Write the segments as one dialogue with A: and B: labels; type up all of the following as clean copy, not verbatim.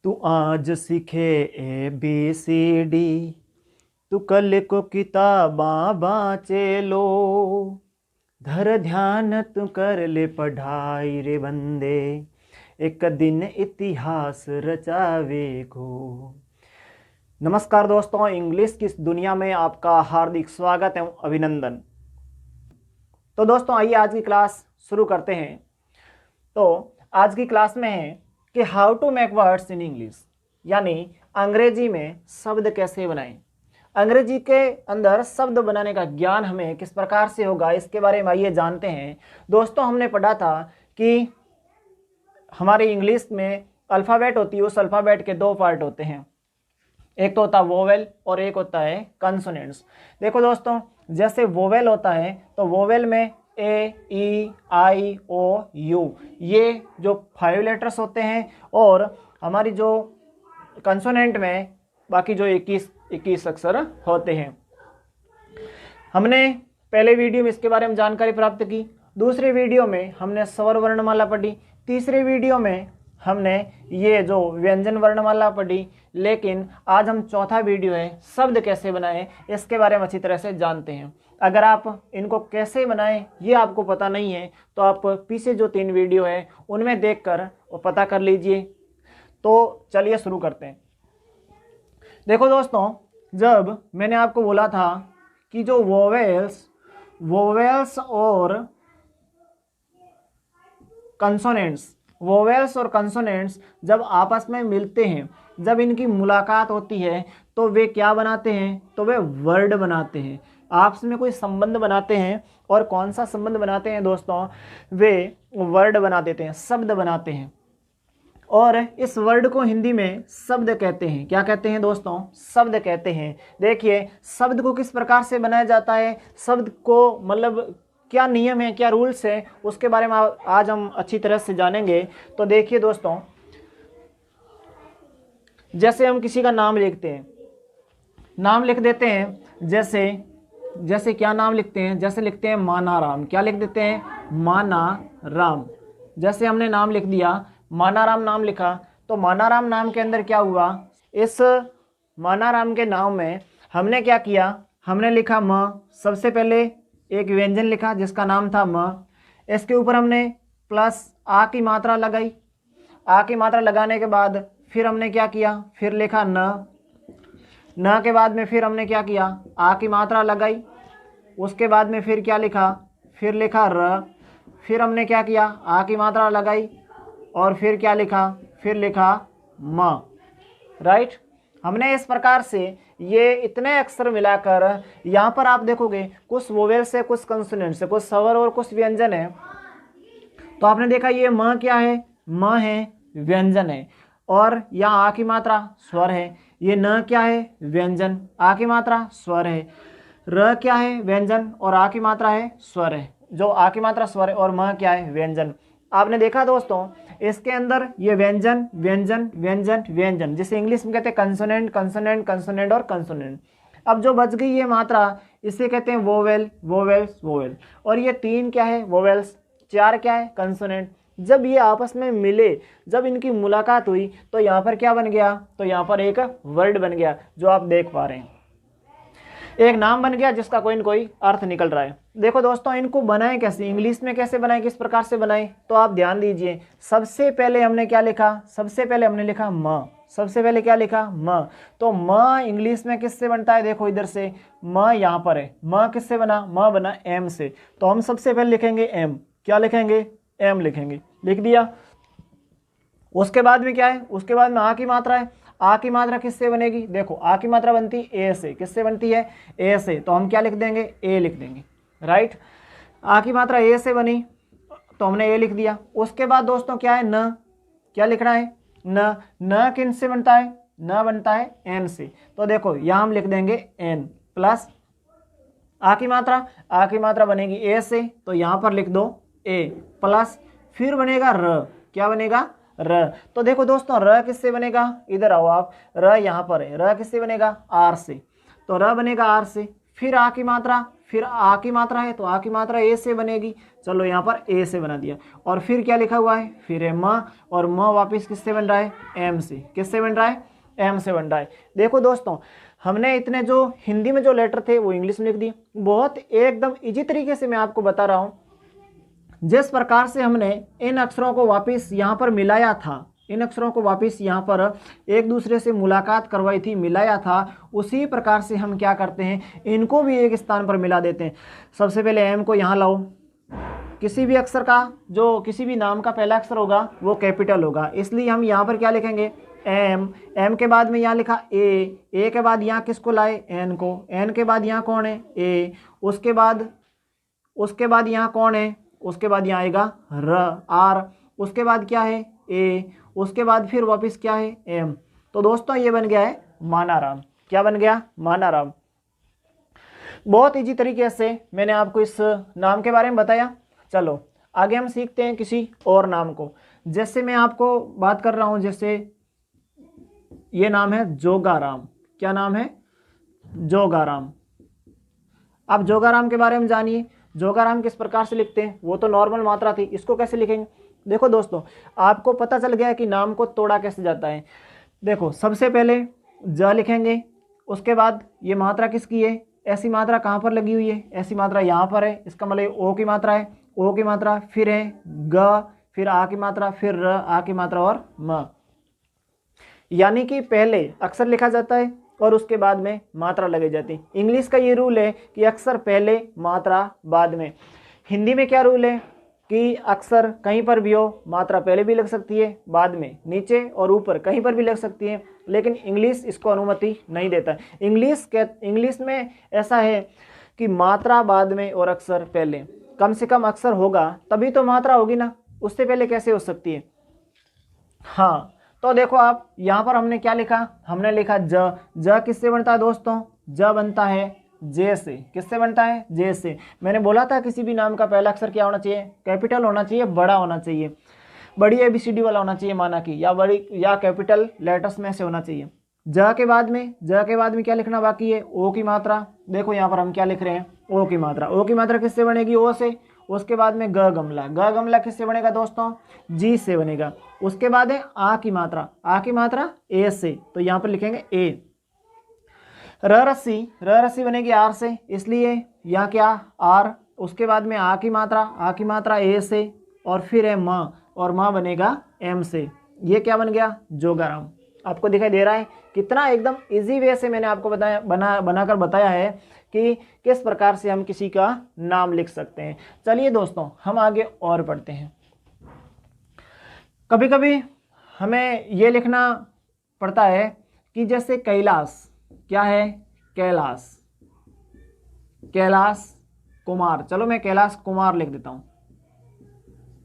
A: तू आज सीखे ABCD, तू कल को किताबां बाँचे लो। धर ध्यान तू कर ले पढ़ाई रे बंदे, एक दिन इतिहास रचावेगो। नमस्कार दोस्तों, इंग्लिश की इस दुनिया में आपका हार्दिक स्वागत एवं अभिनंदन। तो दोस्तों आइए आज की क्लास शुरू करते हैं। तो आज की क्लास में है कि how to make words in English, यानी अंग्रेजी में शब्द कैसे बनाएं। अंग्रेजी के अंदर शब्द बनाने का ज्ञान हमें किस प्रकार से होगा, इसके बारे में आइए जानते हैं। दोस्तों हमने पढ़ा था कि हमारी इंग्लिश में अल्फ़ाबेट होती है, उस अल्फ़ाबेट के दो पार्ट होते हैं, एक तो होता है वोवेल और एक होता है कंसोनेंट्स। देखो दोस्तों, जैसे वोवेल होता है तो वोवेल में A, E, I, O, U ये जो 5 लेटर्स होते हैं, और हमारी जो कंसोनेंट में बाकी जो 21 अक्षर होते हैं। हमने पहले वीडियो में इसके बारे में जानकारी प्राप्त की, दूसरे वीडियो में हमने स्वर वर्णमाला पढ़ी, तीसरे वीडियो में हमने ये जो व्यंजन वर्णमाला पढ़ी। लेकिन आज हम चौथा वीडियो है शब्द कैसे बनाएं, इसके बारे में अच्छी तरह से जानते हैं। अगर आप इनको कैसे बनाएं ये आपको पता नहीं है तो आप पीछे जो 3 वीडियो है उनमें देखकर वो पता कर लीजिए। तो चलिए शुरू करते हैं। देखो दोस्तों, जब मैंने आपको बोला था कि जो वोवेल्स और कंसोनेंट्स जब आपस में मिलते हैं, जब इनकी मुलाकात होती है तो वे क्या बनाते हैं, तो वे वर्ड बनाते हैं, आपस में कोई संबंध बनाते हैं। और कौन सा संबंध बनाते हैं दोस्तों, वे वर्ड बना देते हैं, शब्द बनाते हैं। और इस वर्ड को हिंदी में शब्द कहते हैं। क्या कहते हैं दोस्तों, शब्द कहते हैं। देखिए शब्द को किस प्रकार से बनाया जाता है, शब्द को मतलब क्या नियम है, क्या रूल्स है, उसके बारे में आज हम अच्छी तरह से जानेंगे। तो देखिए दोस्तों, जैसे हम किसी का नाम लिखते हैं, नाम लिख देते हैं, जैसे क्या नाम लिखते हैं, जैसे लिखते हैं माना राम। क्या लिख देते हैं, माना राम। जैसे हमने नाम लिख दिया, माना राम नाम लिखा, तो माना राम नाम के अंदर क्या हुआ, इस माना राम के नाम में हमने क्या किया, हमने लिखा म। सबसे पहले एक व्यंजन लिखा जिसका नाम था म, इसके ऊपर हमने प्लस आ की मात्रा लगाई। आ की मात्रा लगाने के बाद फिर हमने क्या किया, फिर लिखा न के बाद में फिर हमने क्या किया, आ की मात्रा लगाई। उसके बाद में फिर क्या लिखा, फिर लिखा र। फिर हमने क्या किया, आ की मात्रा लगाई और फिर क्या लिखा, फिर लिखा म। राइट। हमने इस प्रकार से ये इतने अक्षर मिलाकर, यहाँ पर आप देखोगे कुछ वोवेल से, कुछ कंसोनेंट से, कुछ स्वर और कुछ व्यंजन है। तो आपने देखा ये म क्या है, म है, व्यंजन है। और यहाँ आ की मात्रा स्वर है। ये न क्या है, व्यंजन, आ की मात्रा स्वर है। र क्या है, व्यंजन, और आ की मात्रा है स्वर है। जो आ की मात्रा स्वर है और म क्या है, व्यंजन। आपने देखा दोस्तों, इसके अंदर ये व्यंजन व्यंजन व्यंजन व्यंजन, जिसे इंग्लिश में कहते हैं कंसोनेंट कंसोनेंट कंसोनेंट और कंसोनेंट। अब जो बच गई ये मात्रा, इसे कहते हैं वोवेल वोवेल्स वोवेल। और ये 3 क्या है, वोवेल्स, 4 क्या है, कंसोनेंट। जब ये आपस में मिले, जब इनकी मुलाकात हुई तो यहाँ पर क्या बन गया, तो यहाँ पर एक वर्ड बन गया जो आप देख पा रहे हैं, एक नाम बन गया जिसका कोई न कोई अर्थ निकल रहा है। देखो दोस्तों, इनको बनाएं कैसे, इंग्लिश में कैसे बनाएं, किस प्रकार से बनाएं, तो आप ध्यान दीजिए। सबसे पहले हमने क्या लिखा, सबसे पहले हमने लिखा म। सबसे पहले क्या लिखा, म। तो म इंग्लिश में किससे बनता है, देखो इधर से म यहाँ पर है, म किससे बना, म बना एम से। तो हम सबसे पहले लिखेंगे एम। क्या लिखेंगे, एम लिखेंगे, लिख दिया। उसके बाद में क्या है, उसके बाद में आ की मात्रा है। आ की मात्रा किससे बनेगी, देखो आ की मात्रा बनती है ए से। किससे बनती है, ए से। तो हम क्या लिख देंगे, ए लिख देंगे। राइट। आ की मात्रा ए से बनी तो हमने ए लिख दिया। उसके बाद दोस्तों क्या है, न। क्या लिखना है, न किन से बनता है, न बनता है एन से। तो देखो यहाँ हम लिख देंगे एन प्लस आ की मात्रा बनेगी ए से, तो यहाँ पर लिख दो ए प्लस, फिर बनेगा र। क्या बनेगा, र। तो देखो दोस्तों, र किससे बनेगा, इधर आओ आप, र यहाँ पर है, र किससे बनेगा, आर से। तो र बनेगा आर से, फिर आ की मात्रा, फिर आ की मात्रा है तो आ की मात्रा ए से बनेगी। चलो यहाँ पर ए से बना दिया। और फिर क्या लिखा हुआ है, फिर है म, और म वापस किससे बन रहा है, एम से। किससे बन रहा है, एम से बन रहा है। देखो दोस्तों, हमने इतने जो हिंदी में जो लेटर थे वो इंग्लिश में लिख दिए। बहुत एकदम इजी तरीके से मैं आपको बता रहा हूँ। जिस प्रकार से हमने इन अक्षरों को वापस यहाँ पर मिलाया था, इन अक्षरों को वापस यहाँ पर एक दूसरे से मुलाकात करवाई थी, मिलाया था, उसी प्रकार से हम क्या करते हैं, इनको भी एक स्थान पर मिला देते हैं। सबसे पहले एम को यहाँ लाओ। किसी भी अक्षर का, जो किसी भी नाम का पहला अक्षर होगा वो कैपिटल होगा, इसलिए हम यहाँ पर क्या लिखेंगे, एम। एम के बाद में यहाँ लिखा ए के बाद यहाँ किसको लाए, एन को। एन के बाद यहाँ कौन है, ए। उसके बाद यहाँ कौन है, उसके बाद यहाँ आएगा र, आर। उसके बाद क्या है, ए। उसके बाद फिर वापस क्या है, एम। तो दोस्तों ये बन गया है मानाराम। क्या बन गया, मानाराम। बहुत इजी तरीके से मैंने आपको इस नाम के बारे में बताया। चलो आगे हम सीखते हैं किसी और नाम को। जैसे मैं आपको बात कर रहा हूं, जैसे ये नाम है जोगाराम। क्या नाम है, जोगाराम। अब जोगाराम के बारे में जानिए। जोगाराम किस प्रकार से लिखते हैं, वो तो नॉर्मल मात्रा थी, इसको कैसे लिखेंगे। देखो दोस्तों, आपको पता चल गया कि नाम को तोड़ा कैसे जाता है। देखो सबसे पहले ज लिखेंगे, उसके बाद ये मात्रा किसकी है, ऐसी मात्रा कहाँ पर लगी हुई है, ऐसी मात्रा यहाँ पर है, इसका मतलब ओ की मात्रा है, ओ की मात्रा, फिर है ग, फिर आ की मात्रा, फिर र, आ की मात्रा और म। यानी कि पहले अक्षर लिखा जाता है और उसके बाद में मात्रा लगी जाती है। इंग्लिश का ये रूल है कि अक्षर पहले, मात्रा बाद में। हिंदी में क्या रूल है कि अक्षर कहीं पर भी हो, मात्रा पहले भी लग सकती है, बाद में, नीचे और ऊपर कहीं पर भी लग सकती है, लेकिन इंग्लिश इसको अनुमति नहीं देता। इंग्लिश में ऐसा है कि मात्रा बाद में और अक्षर पहले। कम से कम अक्षर होगा तभी तो मात्रा होगी ना, उससे पहले कैसे हो सकती है। हाँ, तो देखो आप यहाँ पर हमने क्या लिखा, हमने लिखा ज। ज किससे बनता है दोस्तों, ज बनता है जे से। किससे बनता है, जे से। मैंने बोला था किसी भी नाम का पहला अक्षर क्या होना चाहिए, कैपिटल होना चाहिए, बड़ा होना चाहिए, बड़ी ABCD वाला होना चाहिए माना कि, या बड़ी या कैपिटल लेटर्स में से होना चाहिए। ज के बाद में क्या लिखना बाकी है, ओ की मात्रा। देखो यहाँ पर हम क्या लिख रहे हैं, ओ की मात्रा। ओ की मात्रा किससे बनेगी, ओ से। उसके बाद में ग गमला। ग गमला किससे बनेगा दोस्तों, जी से बनेगा। उसके बाद है आ की मात्रा। आ की मात्रा ए से, तो यहाँ पर लिखेंगे ए। र रस्सी बनेगी आर से, इसलिए यहाँ क्या, आर। उसके बाद में आ की मात्रा ए से, और फिर है म, और म बनेगा एम से। ये क्या बन गया, जोगाराम। आपको दिखाई दे रहा है कितना एकदम इजी वे से मैंने आपको बताया, बनाकर बताया है कि किस प्रकार से हम किसी का नाम लिख सकते हैं। चलिए दोस्तों हम आगे और पढ़ते हैं। कभी कभी हमें ये लिखना पड़ता है कि जैसे कैलाश, क्या है, कैलाश, कैलाश कुमार। चलो मैं कैलाश कुमार लिख देता हूं,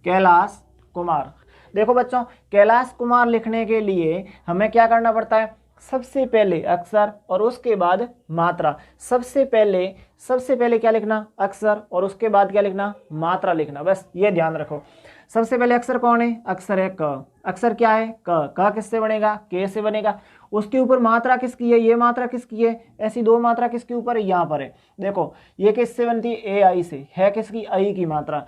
A: कैलाश कुमार। देखो बच्चों, कैलाश कुमार लिखने के लिए हमें क्या करना पड़ता है, सबसे पहले अक्षर और उसके बाद मात्रा। सबसे पहले क्या लिखना, अक्षर, और उसके बाद क्या लिखना, मात्रा लिखना। बस ये ध्यान रखो। सबसे पहले अक्षर कौन है, अक्षर है क। अक्षर क्या है, क किससे बनेगा, के से बनेगा। उसके ऊपर मात्रा किसकी है, ये मात्रा किसकी है, ऐसी दो मात्रा किसके ऊपर है, यहाँ पर है। देखो ये किससे बनती है, ए आई से, है किसकी, आई की मात्रा।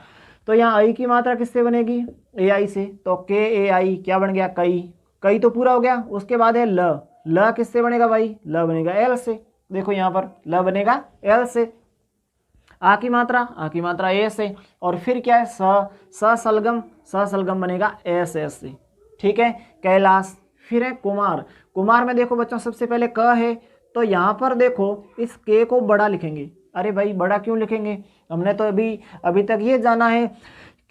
A: तो यहाँ आई की मात्रा किससे बनेगी, ए आई से, तो के ए आई क्या बन गया, कई। कई तो पूरा हो गया। उसके बाद है ल किससे बनेगा भाई, ल बनेगा एल से। देखो यहाँ पर ल बनेगा एल से। आ की मात्रा ए से, और फिर क्या है, सलगम बनेगा एस से। ठीक है, कैलाश। फिर है कुमार। कुमार में देखो बच्चों सबसे पहले क है, तो यहाँ पर देखो इस के को बड़ा लिखेंगे। अरे भाई बड़ा क्यों लिखेंगे, हमने तो अभी तक ये जाना है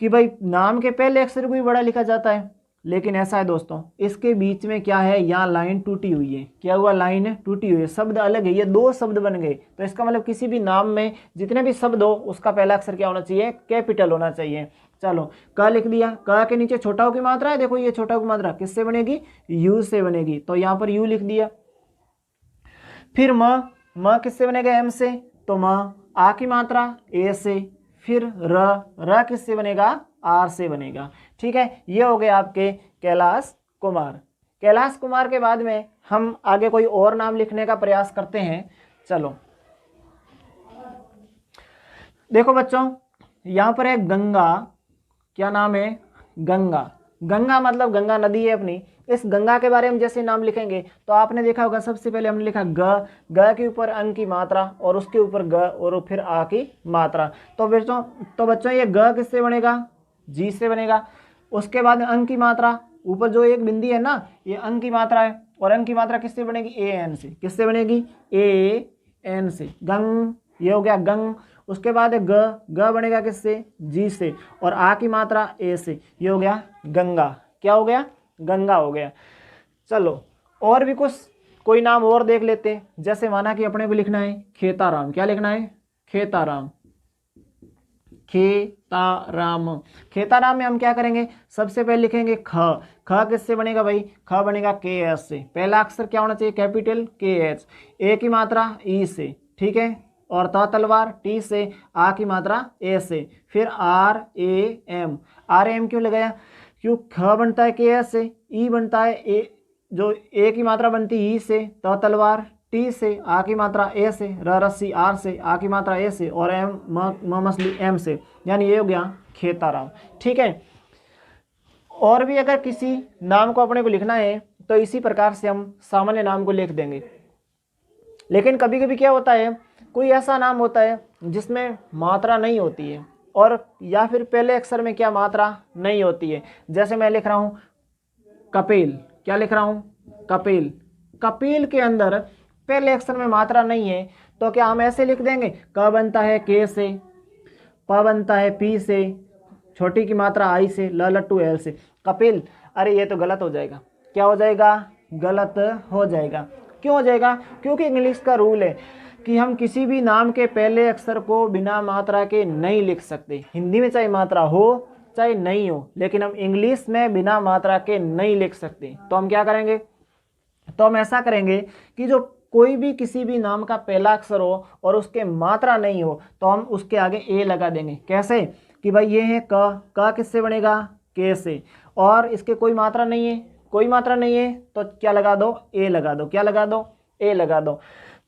A: कि भाई नाम के पहले अक्षर को भी बड़ा लिखा जाता है, लेकिन ऐसा है दोस्तों, इसके बीच में क्या है, यहाँ लाइन टूटी हुई है। क्या हुआ, लाइन टूटी हुई है, शब्द अलग है, ये दो शब्द बन गए। तो इसका मतलब किसी भी नाम में जितने भी शब्द हो उसका पहला अक्षर क्या होना चाहिए, कैपिटल होना चाहिए। चलो क लिख दिया। क के नीचे छोटा ऊ की मात्रा है। देखो ये छोटा ऊ की मात्रा किससे बनेगी, यू से बनेगी, तो यहाँ पर यू लिख दिया। फिर म किससे बनेगा, एम से, तो म। आ की मात्रा ए से, फिर र किससे बनेगा, आर से बनेगा। ठीक है, ये हो गए आपके कैलाश कुमार। कैलाश कुमार के बाद में हम आगे कोई और नाम लिखने का प्रयास करते हैं। चलो देखो बच्चों, यहाँ पर है गंगा, क्या नाम है, गंगा। गंगा मतलब गंगा नदी है अपनी। इस गंगा के बारे में जैसे नाम लिखेंगे तो आपने देखा होगा सबसे पहले हमने लिखा ग के ऊपर अंग की मात्रा और उसके ऊपर ग और फिर आ की मात्रा। तो बच्चों ये ग किससे बनेगा, जी से बनेगा। उसके बाद अंग की मात्रा, ऊपर जो एक बिंदी है ना, ये अंग की मात्रा है, और अंग की मात्रा किससे बनेगी, ए एन से। किससे बनेगी, ए एन से, गंग, ये हो गया गंग। उसके बाद है ग बनेगा किससे, जी से, और आ की मात्रा ए से, ये हो गया गंगा। क्या हो गया, गंगा हो गया। चलो और भी कुछ कोई नाम और देख लेते हैं। जैसे माना कि अपने को लिखना है खेताराम। क्या लिखना है, खेताराम। खेताराम, खेताराम में हम क्या करेंगे, सबसे पहले लिखेंगे ख किससे बनेगा भाई, ख बनेगा के एच से। पहला अक्षर क्या होना चाहिए, कैपिटल के एच। ए की मात्रा ई से, ठीक है, और तलवार टी से, आ की मात्रा ए से, फिर R A M. R M क्यों लगाया, क्यों ख बनता है के एच से, ई बनता है ए, जो ए की मात्रा बनती है ई से, तलवार टी से, आ की मात्रा ए से, रस्सी आर से, आ की मात्रा ए से, और एम मछली एम से, यानी ये हो गया खेताराम। ठीक है। और भी अगर किसी नाम को अपने को लिखना है तो इसी प्रकार से हम सामान्य नाम को लिख देंगे। लेकिन कभी कभी क्या होता है, कोई ऐसा नाम होता है जिसमें मात्रा नहीं होती है, और या फिर पहले अक्षर में क्या मात्रा नहीं होती है। जैसे मैं लिख रहा हूँ कपिल। क्या लिख रहा हूँ, कपिल। कपिल के अंदर पहले अक्षर में मात्रा नहीं है, तो क्या हम ऐसे लिख देंगे, क बनता है के से, प बनता है पी से, छोटी की मात्रा आई से, लट्टू एल से, कपिल। अरे ये तो गलत हो जाएगा। क्या हो जाएगा, गलत हो जाएगा। क्यों हो जाएगा, क्योंकि इंग्लिश का रूल है कि हम किसी भी नाम के पहले अक्षर को बिना मात्रा के नहीं लिख सकते। हिंदी में चाहे मात्रा हो चाहे नहीं हो, लेकिन हम इंग्लिश में बिना मात्रा के नहीं लिख सकते। तो हम क्या करेंगे, तो हम ऐसा करेंगे कि जो कोई भी किसी भी नाम का पहला अक्षर हो और उसके मात्रा नहीं हो तो हम उसके आगे ए लगा देंगे। कैसे कि भाई ये है क किससे बनेगा, के से, और इसके कोई मात्रा नहीं है, कोई मात्रा नहीं है तो क्या लगा दो, ए लगा दो। क्या लगा दो, ए लगा दो।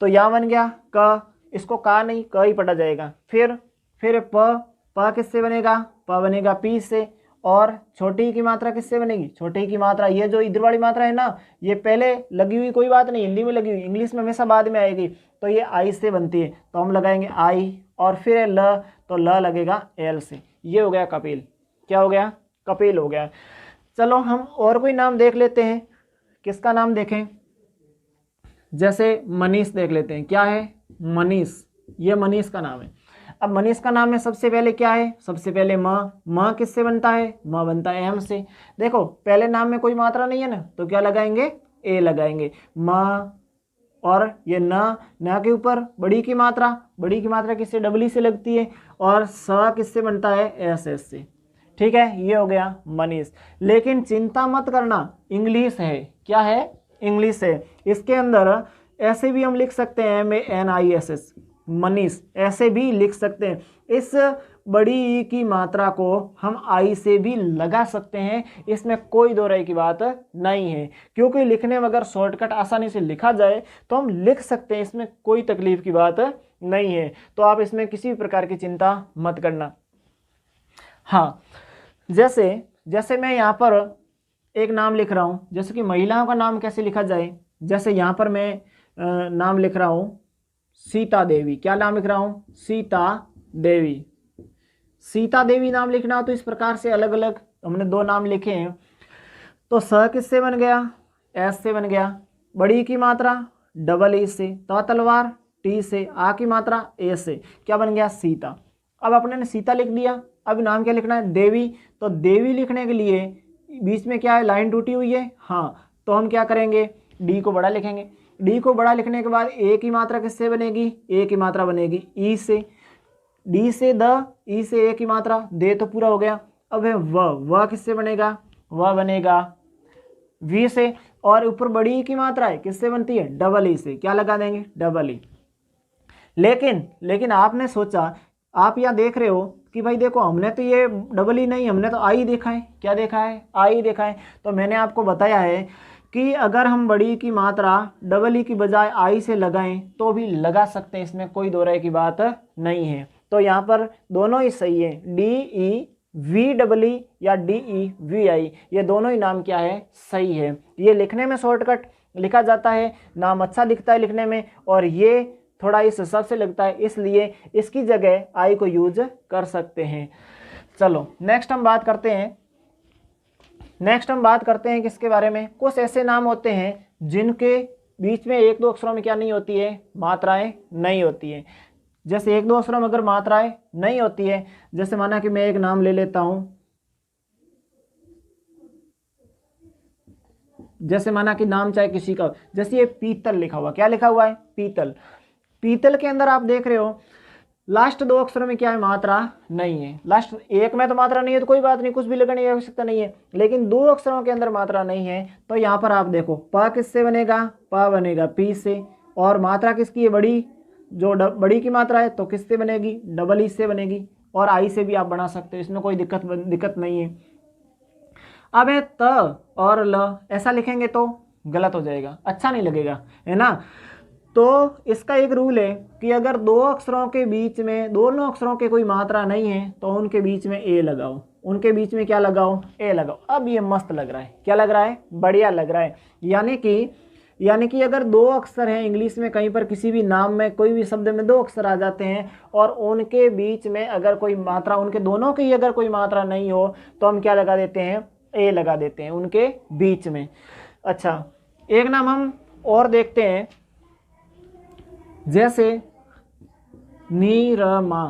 A: तो यहाँ बन गया क, इसको का नहीं क ही पढ़ा जाएगा। फिर प किससे बनेगा, प बनेगा पी से, और छोटी की मात्रा किससे बनेगी, छोटी की मात्रा ये जो इधर वाली मात्रा है ना, ये पहले लगी हुई कोई बात नहीं, हिंदी में लगी हुई, इंग्लिश में हमेशा बाद में आएगी, तो ये आई से बनती है, तो हम लगाएंगे आई। और फिर ल, तो ल लगेगा एल से। ये हो गया कपिल। क्या हो गया, कपिल हो गया। चलो हम और कोई नाम देख लेते हैं। किसका नाम देखें, जैसे मनीष देख लेते हैं। क्या है, मनीष। ये मनीष का नाम है। अब मनीष का नाम में सबसे पहले क्या है, सबसे पहले म किससे बनता है, म बनता है एम से। देखो पहले नाम में कोई मात्रा नहीं है ना, तो क्या लगाएंगे, ए लगाएंगे, म। और ये न के ऊपर बड़ी की मात्रा किससे, डबल ई से लगती है, और स किससे बनता है, एस एस से। ठीक है, ये हो गया मनीष। लेकिन चिंता मत करना, इंग्लिश है। क्या है, इंग्लिश है। इसके अंदर ऐसे भी हम लिख सकते हैं MANISS, मनीष, ऐसे भी लिख सकते हैं। इस बड़ी ई की मात्रा को हम आई से भी लगा सकते हैं, इसमें कोई दो राय की बात नहीं है। क्योंकि लिखने में अगर शॉर्टकट आसानी से लिखा जाए तो हम लिख सकते हैं, इसमें कोई तकलीफ की बात नहीं है। तो आप इसमें किसी भी प्रकार की चिंता मत करना। हाँ, जैसे मैं यहाँ पर एक नाम लिख रहा हूँ, जैसे कि महिलाओं का नाम कैसे लिखा जाए। जैसे यहाँ पर मैं नाम लिख रहा हूँ सीता देवी। क्या नाम लिख रहा हूँ, सीता देवी। सीता देवी नाम लिखना हो तो इस प्रकार से अलग अलग हमने दो नाम लिखे हैं। तो स किससे बन गया, एस से बन गया, बड़ी की मात्रा डबल ई से, तलवार टी से, आ की मात्रा ए से, क्या बन गया, सीता। अब अपने ने सीता लिख दिया। अब नाम क्या लिखना है, देवी। तो देवी लिखने के लिए बीच में क्या है, लाइन टूटी हुई है। हाँ, तो हम क्या करेंगे, डी को बड़ा लिखेंगे। डी को बड़ा लिखने के बाद ए की मात्रा किससे बनेगी, ए की मात्रा बनेगी ई से, डी से द, ई से ए की मात्रा, दे तो पूरा हो गया। अब है व किससे बनेगा, व बनेगा वी से, और ऊपर बड़ी ई की मात्रा है किससे बनती है, डबल ई से। क्या लगा देंगे, डबल ई। लेकिन आपने सोचा, आप यहाँ देख रहे हो कि भाई देखो हमने तो ये डबल ई नहीं, हमने तो आई देखा है। क्या देखा है, आई देखा है। तो मैंने आपको बताया है कि अगर हम बड़ी की मात्रा डबल ई की बजाय आई से लगाएं तो भी लगा सकते हैं, इसमें कोई दो राय की बात नहीं है। तो यहाँ पर दोनों ही सही है, DEVEE या DEVI, ये दोनों ही नाम क्या है, सही है। ये लिखने में शॉर्टकट लिखा जाता है, नाम अच्छा दिखता है लिखने में, और ये थोड़ा इस हिसाब से लगता है, इसलिए इसकी जगह आई को यूज कर सकते हैं। चलो नेक्स्ट हम बात करते हैं किसके बारे में, कुछ ऐसे नाम होते हैं जिनके बीच में एक दो अक्षरों में क्या नहीं होती है, मात्राएं नहीं होती है। जैसे एक दो अक्षरों में अगर मात्राएं नहीं होती है, जैसे माना कि मैं एक नाम ले लेता हूं, जैसे माना कि नाम चाहे किसी का, जैसे ये पीतल लिखा हुआ, क्या लिखा हुआ है, पीतल। पीतल के अंदर आप देख रहे हो लास्ट दो अक्षरों में क्या है, मात्रा नहीं है। लास्ट एक में तो मात्रा नहीं है तो कोई बात नहीं, कुछ भी लगाने की आवश्यकता नहीं है, लेकिन दो अक्षरों के अंदर मात्रा नहीं है, तो यहाँ पर आप देखो प किससे बनेगा, प बनेगा पी से, और मात्रा किसकी है, बड़ी, जो बड़ी की मात्रा है तो किससे बनेगी, डबल ई से बनेगी, और आई से भी आप बना सकते हो, इसमें कोई दिक्कत नहीं है। अब है त और ल, ऐसा लिखेंगे तो गलत हो जाएगा, अच्छा नहीं लगेगा, है ना। तो इसका एक रूल है कि अगर दो अक्षरों के बीच में, दोनों अक्षरों के कोई मात्रा नहीं है तो उनके बीच में ए लगाओ, उनके बीच में क्या लगाओ, ए लगाओ। अब ये मस्त लग रहा है, क्या लग रहा है, बढ़िया लग रहा है। यानी कि अगर दो अक्षर हैं इंग्लिश में, कहीं पर किसी भी नाम में, कोई भी शब्द में दो अक्षर आ जाते हैं और उनके बीच में अगर कोई मात्रा, उनके दोनों की अगर कोई मात्रा नहीं हो तो हम क्या लगा देते हैं, ए लगा देते हैं उनके बीच में। अच्छा, एक नाम हम और देखते हैं, जैसे नीरमा,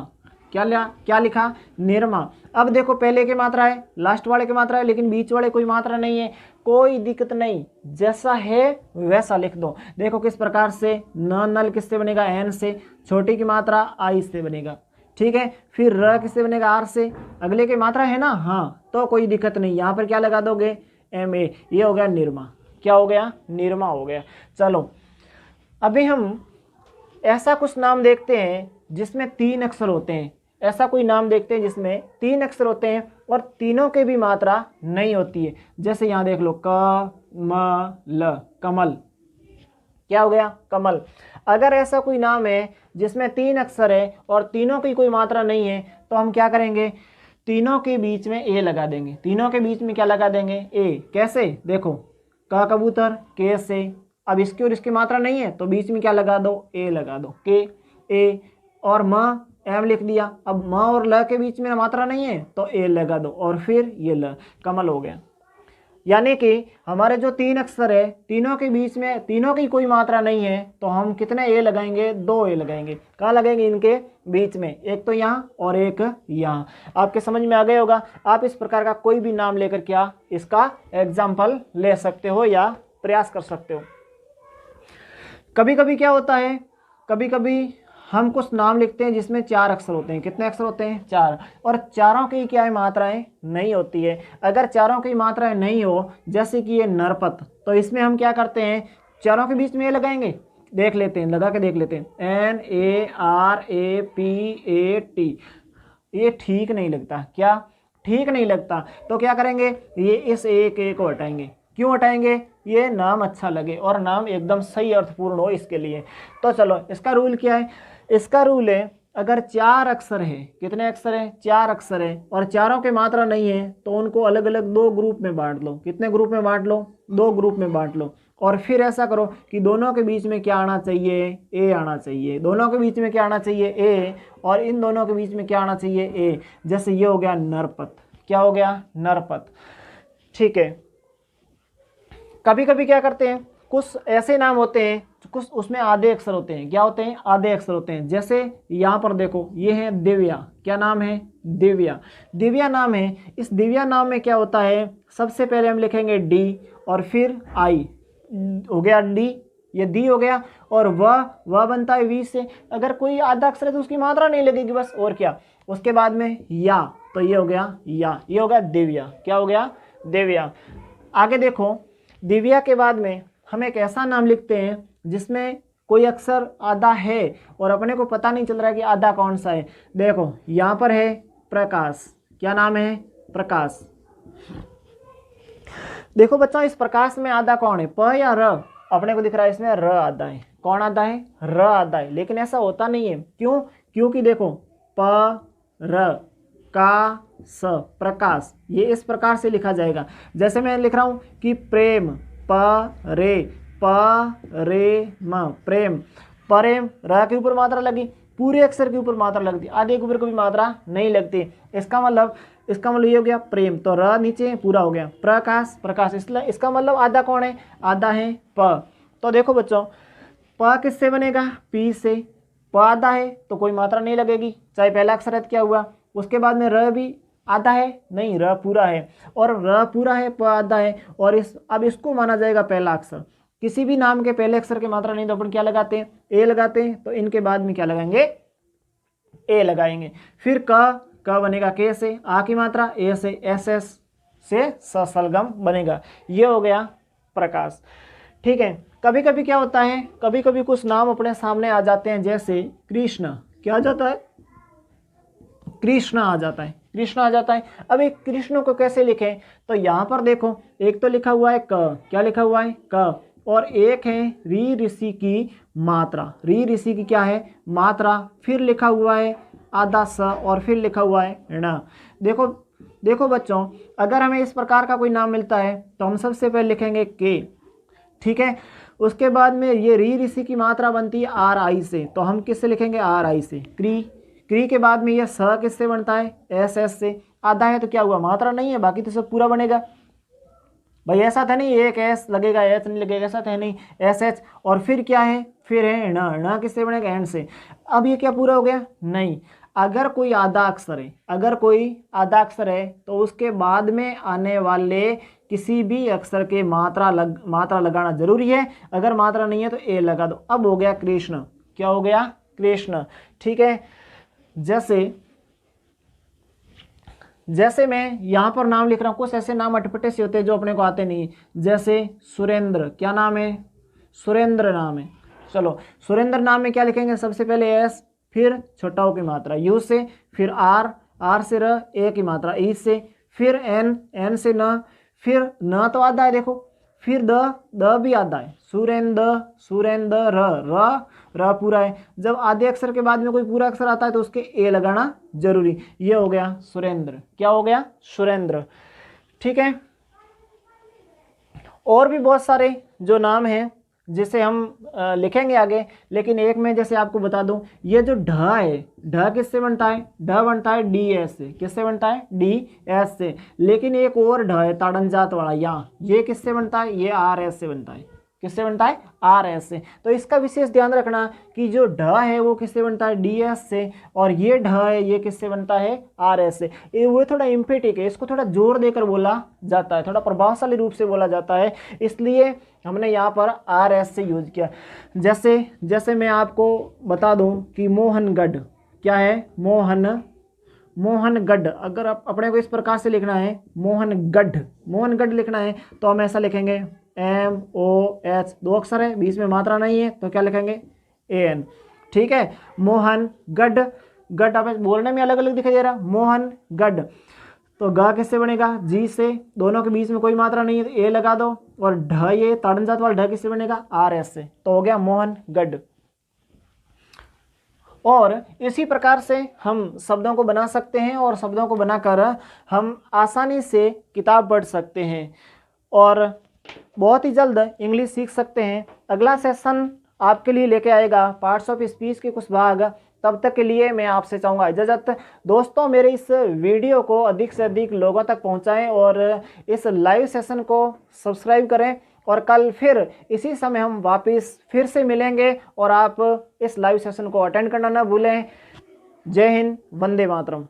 A: क्या लिखा, निर्मा। अब देखो पहले की मात्रा है, लास्ट वाले की मात्रा है, लेकिन बीच वाले कोई मात्रा नहीं है, कोई दिक्कत नहीं, जैसा है वैसा लिख दो। देखो किस प्रकार से, नल किससे बनेगा, एन से, छोटी की मात्रा आई से बनेगा, ठीक है। फिर र किससे बनेगा, आर से, अगले की मात्रा है ना, हाँ, तो कोई दिक्कत नहीं, यहाँ पर क्या लगा दोगे, एम ए, ये हो गया निर्मा। क्या हो गया, निर्मा हो गया। चलो अभी हम ऐसा कुछ नाम देखते हैं जिसमें तीन अक्षर होते हैं, ऐसा कोई नाम देखते हैं जिसमें तीन अक्षर होते हैं और तीनों के भी मात्रा नहीं होती है। जैसे यहाँ देख लो, क म ल, कमल, क्या हो गया, कमल। अगर ऐसा कोई नाम है जिसमें तीन अक्षर है और तीनों की कोई मात्रा नहीं है तो हम क्या करेंगे, तीनों के बीच में ए लगा देंगे, तीनों के बीच में क्या लगा देंगे, ए। कैसे, देखो क कबूतर, के से, अब इसकी और इसकी मात्रा नहीं है तो बीच में क्या लगा दो, ए लगा दो, के, ए, और म, एम लिख दिया। अब म और ल के बीच में मात्रा नहीं है तो ए लगा दो, और फिर ये ल, कमल हो गया। यानी कि हमारे जो तीन अक्षर है, तीनों के बीच में, तीनों की कोई मात्रा नहीं है तो हम कितने ए लगाएंगे, दो ए लगाएंगे। कहाँ लगेंगे, इनके बीच में, एक तो यहाँ और एक यहाँ। आपके समझ में आ गया होगा। आप इस प्रकार का कोई भी नाम लेकर क्या इसका एग्जाम्पल ले सकते हो या प्रयास कर सकते हो। कभी कभी क्या होता है, कभी कभी हम कुछ नाम लिखते हैं जिसमें चार अक्षर होते हैं, कितने अक्षर होते हैं, चार, और चारों की क्या है, मात्राएं नहीं होती है। अगर चारों की मात्राएं नहीं हो, जैसे कि ये नरपत, तो इसमें हम क्या करते हैं, चारों के बीच में ये लगाएंगे, देख लेते हैं, लगा के देख लेते हैं, NARAPAT, ये ठीक नहीं लगता, क्या ठीक नहीं लगता, तो क्या करेंगे, ये इस एक ए को हटाएंगे। क्यों हटाएंगे, ये नाम अच्छा लगे और नाम एकदम सही अर्थपूर्ण हो इसके लिए। तो चलो इसका रूल क्या है, इसका रूल है अगर चार अक्षर है, कितने अक्षर है, चार अक्षर है, और चारों के मात्रा नहीं है तो उनको अलग अलग दो ग्रुप में बांट लो। कितने ग्रुप में बांट लो, दो ग्रुप में बांट लो। और फिर ऐसा करो कि दोनों के बीच में क्या आना चाहिए, ए आना चाहिए। दोनों के बीच में क्या आना चाहिए, ए, और इन दोनों के बीच में क्या आना चाहिए, ए। जैसे ये हो गया नरपत, क्या हो गया, नरपत, ठीक है। कभी कभी क्या करते हैं, कुछ ऐसे नाम होते हैं कुछ उसमें आधे अक्षर होते हैं, क्या होते हैं, आधे अक्षर होते हैं। जैसे यहाँ पर देखो, ये है दिव्या, क्या नाम है, दिव्या, दिव्या नाम है। इस दिव्या नाम में क्या होता है, सबसे पहले हम लिखेंगे डी और फिर आई, हो गया डी, ये दी हो गया, और वह बनता है वी से। अगर कोई आधा अक्षर है तो उसकी मात्रा नहीं लगेगी बस, और क्या। उसके बाद में या, तो ये हो गया या, ये हो गया दिव्या, क्या हो गया, दिव्या। आगे देखो, दिव्या के बाद में हम एक ऐसा नाम लिखते हैं जिसमें कोई अक्षर आधा है और अपने को पता नहीं चल रहा है कि आधा कौन सा है। देखो यहाँ पर है प्रकाश, क्या नाम है, प्रकाश। देखो बच्चों, इस प्रकाश में आधा कौन है, प या र, अपने को दिख रहा है इसमें र आधा है। कौन आधा है, र आधा है, लेकिन ऐसा होता नहीं है। क्यों, क्योंकि देखो र का स प्रकाश, ये इस प्रकार से लिखा जाएगा। जैसे मैं लिख रहा हूँ कि प्रेम रे म प्रेम, प्रेम र के ऊपर मात्रा लगी, पूरे अक्षर के ऊपर मात्रा लगती, आधे के ऊपर कभी मात्रा नहीं लगती। इसका मतलब ये हो गया प्रेम, तो र नीचे पूरा हो गया। प्रकाश प्रकाश, इसलिए इसका मतलब आधा कौन है, आधा है प। तो देखो बच्चों, प किससे बनेगा, पी से। प आधा है तो कोई मात्रा नहीं लगेगी, चाहे पहला अक्षर क्या हुआ। उसके बाद में र भी आधा है, नहीं र पूरा है, और र पूरा है, प आधा है, और अब इसको माना जाएगा पहला अक्षर। किसी भी नाम के पहले अक्षर की मात्रा नहीं तो अपन क्या लगाते हैं, ए लगाते हैं। तो इनके बाद में क्या लगाएंगे, ए लगाएंगे। फिर क बनेगा के से, आ की मात्रा, ए से, एस एस से सलगम बनेगा। ये हो गया प्रकाश। ठीक है, कभी कभी क्या होता है, कभी कभी कुछ नाम अपने सामने आ जाते हैं, जैसे कृष्ण, क्या आ जाता है, कृष्ण आ जाता है, कृष्ण आ जाता है। अब एक कृष्ण को कैसे लिखें, तो यहाँ पर देखो, एक तो लिखा हुआ है क, क्या लिखा हुआ है क, और एक है री ऋषि की मात्रा, री ऋषि की क्या है मात्रा, फिर लिखा हुआ है आधा स, और फिर लिखा हुआ है ण। देखो देखो बच्चों, अगर हमें इस प्रकार का कोई नाम मिलता है तो हम सबसे पहले लिखेंगे के, ठीक है। उसके बाद में ये री ऋषि की मात्रा बनती है आर आई से, तो हम किससे लिखेंगे, आर आई से, क्री। क्री के बाद में ये स किससे बनता है, एस एस से। आधा है तो क्या हुआ, मात्रा नहीं है, बाकी तो सब पूरा बनेगा। भाई ऐसा था नहीं एक एस लगेगा एच नहीं लगेगा, ऐसा था नहीं, एस एच, और फिर क्या है, फिर है ण किससे बनेगा, एंड से। अब ये क्या पूरा हो गया, नहीं। अगर कोई आधा अक्षर है, अगर कोई आधा अक्षर है तो उसके बाद में आने वाले किसी भी अक्षर के मात्रा लगाना जरूरी है। अगर मात्रा नहीं है तो ए लगा दो। अब हो गया कृष्ण, क्या हो गया, कृष्ण। ठीक है, जैसे मैं यहाँ पर नाम लिख रहा हूँ, कुछ ऐसे नाम अटपटे से होते हैं जो अपने को आते नहीं, जैसे सुरेंद्र, क्या नाम है, सुरेंद्र नाम है। चलो सुरेंद्र नाम में क्या लिखेंगे, सबसे पहले एस, फिर छोटा ओ की मात्रा यू से, फिर आर, आर से र, ए की मात्रा ई से, फिर एन, एन से न, फिर न तो आधा है देखो, फिर द भी आधा है, सुरेंद्र, सुरेंद्र, र पूरा है। जब आधे अक्षर के बाद में कोई पूरा अक्षर आता है तो उसके ए लगाना जरूरी। ये हो गया सुरेंद्र, क्या हो गया, सुरेंद्र। ठीक है, और भी बहुत सारे जो नाम हैं जिसे हम लिखेंगे आगे, लेकिन एक में जैसे आपको बता दूं, ये जो ढ है, ढ किससे बनता है, ढ बनता है डी एस से। किससे बनता है, डी एस से। लेकिन एक और ढ है ताड़नजात वाला, यहाँ ये किससे बनता है, ये आर एस से बनता है। किससे बनता है, आर एस से। तो इसका विशेष ध्यान रखना कि जो ढ है वो किससे बनता है, डी एस से, और ये ढ है ये किससे बनता है, आर एस से। ये वो थोड़ा इम्पेटिक है, इसको थोड़ा जोर देकर बोला जाता है, थोड़ा प्रभावशाली रूप से बोला जाता है, इसलिए हमने यहाँ पर आर एस से यूज किया। जैसे मैं आपको बता दूं कि मोहनगढ़, क्या है, मोहनगढ़। अगर आप अपने को इस प्रकार से लिखना है, मोहनगढ़ लिखना है, तो हम ऐसा लिखेंगे MOH, दो अक्षर है, बीच में मात्रा नहीं है, तो क्या लिखेंगे, AN। ठीक है, मोहनगढ़, गढ़ आप बोलने में अलग अलग दिखाई दे रहा, मोहनगढ़। तो ग किससे बनेगा, जी से, दोनों के बीच में कोई मात्रा नहीं है तो ए लगा दो, और ढ, ये ताड़नजात वाला ढ किससे बनेगा, RS से, तो हो गया मोहनगढ़। और इसी प्रकार से हम शब्दों को बना सकते हैं, और शब्दों को बनाकर हम आसानी से किताब पढ़ सकते हैं, और बहुत ही जल्द इंग्लिश सीख सकते हैं। अगला सेशन आपके लिए लेके आएगा पार्ट्स ऑफ स्पीच के कुछ भाग। तब तक के लिए मैं आपसे चाहूँगा इजाज़त। दोस्तों, मेरे इस वीडियो को अधिक से अधिक लोगों तक पहुँचाएं, और इस लाइव सेशन को सब्सक्राइब करें, और कल फिर इसी समय हम वापस फिर से मिलेंगे, और आप इस लाइव सेशन को अटेंड करना ना भूलें। जय हिंद, वंदे मातरम।